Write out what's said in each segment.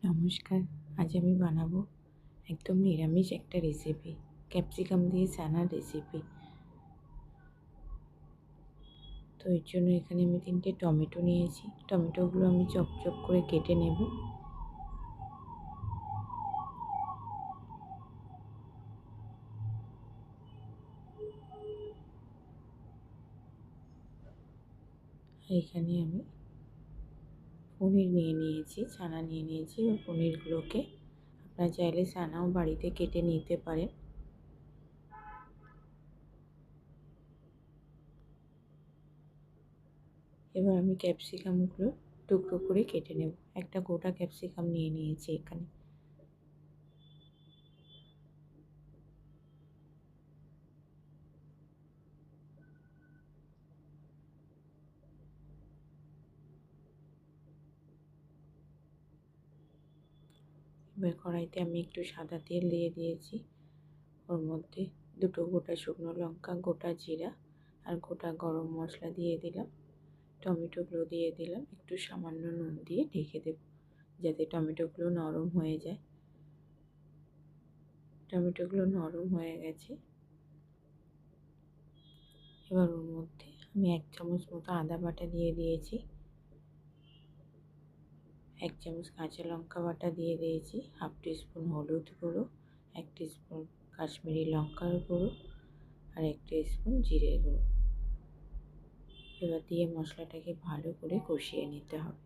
নমস্কার। আজ আমি বানাবো একদম নিরামিষ একটা রেসিপি, ক্যাপসিকাম দিয়ে ছানার রেসিপি। তো এর জন্য এখানে আমি 3টে টমেটো নিয়েছি। টমেটোগুলো আমি চপ চপ করে কেটে নেব। এখানে আমি পনির নিয়ে নিয়েছি, ছানা নিয়ে নিয়েছি। ওই পনিরগুলোকে আপনারা চাইলে ছানাও বাড়িতে কেটে নিতে পারেন। এবার আমি ক্যাপসিকামগুলো টুকরো করে কেটে নেব। একটা গোটা ক্যাপসিকাম নিয়ে নিয়েছি এখানে। এবার কড়াইতে আমি একটু সাদা তেল দিয়ে দিয়েছি। ওর মধ্যে 2টো গোটা শুকনো লঙ্কা, গোটা জিরা আর গোটা গরম মশলা দিয়ে দিলাম। টমেটোগুলো দিয়ে দিলাম। একটু সামান্য নুন দিয়ে ঢেকে দেব, যাতে টমেটোগুলো নরম হয়ে যায়। টমেটোগুলো নরম হয়ে গেছে। এবার ওর মধ্যে আমি 1 চামচ মতো আদা বাটা দিয়ে দিয়েছি। 1 চামচ কাঁচা লঙ্কা বাটা দিয়ে দিয়েছি। হাফ টিস্পুন হলুদ গুঁড়ো, 1 টিস্পুন কাশ্মীরি লঙ্কার গুঁড়ো আর 1 টিস্পুন জিরের গুঁড়ো। এবার দিয়ে মশলাটাকে ভালো করে কষিয়ে নিতে হবে।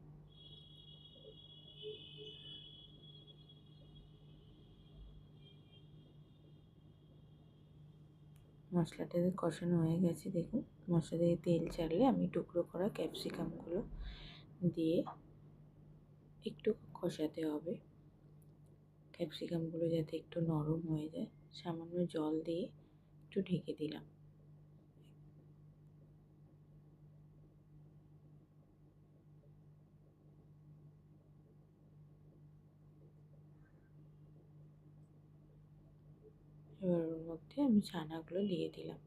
মশলাটা কষানো হয়ে গেছে, দেখুন মশলা থেকে তেল ছাড়লে আমি টুকরো করা ক্যাপসিকামগুলো দিয়ে একটু কষাতে হবে। ক্যাপসিকামগুলো যাতে একটু নরম হয়ে যায়, সামান্য জল দিয়ে একটু ঢেকে দিলাম। এবার ওর মধ্যে আমি ছানাগুলো দিয়ে দিলাম।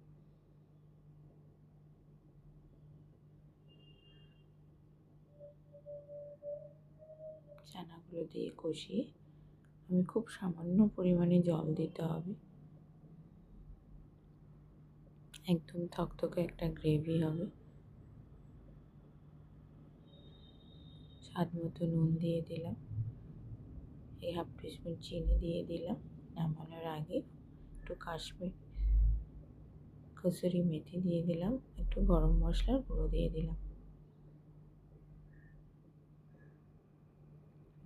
ছানাগুলো দিয়ে কষিয়ে আমি খুব সামান্য পরিমাণে জল দিতে হবে। একদম থকথকে একটা গ্রেভি হবে। স্বাদ মতো নুন দিয়ে দিলাম। এই হাফ টিস্পুন চিনি দিয়ে দিলাম। নামানোর আগে একটু কসুরি মেথি দিয়ে দিলাম। একটু গরম মশলার গুঁড়ো দিয়ে দিলাম।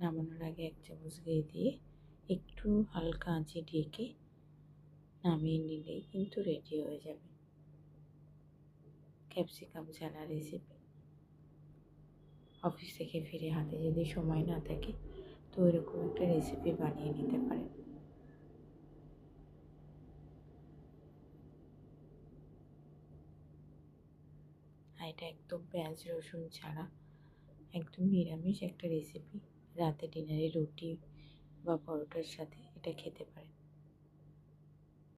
নামানোর আগে 1 চামচ ঘি দিয়ে একটু হালকা আঁচে ঢেকে নামিয়ে নিলেই কিন্তু রেডি হয়ে যাবে ক্যাপসিকাম ছানা রেসিপি। অফিস থেকে ফিরে হাতে যদি সময় না থাকে তো এরকম একটা রেসিপি বানিয়ে নিতে পারেন। আর এটা একদম পেঁয়াজ রসুন ছাড়া একদম নিরামিষ একটা রেসিপি। রাতে ডিনারে রুটি বা পরোটার সাথে এটা খেতে পারেন।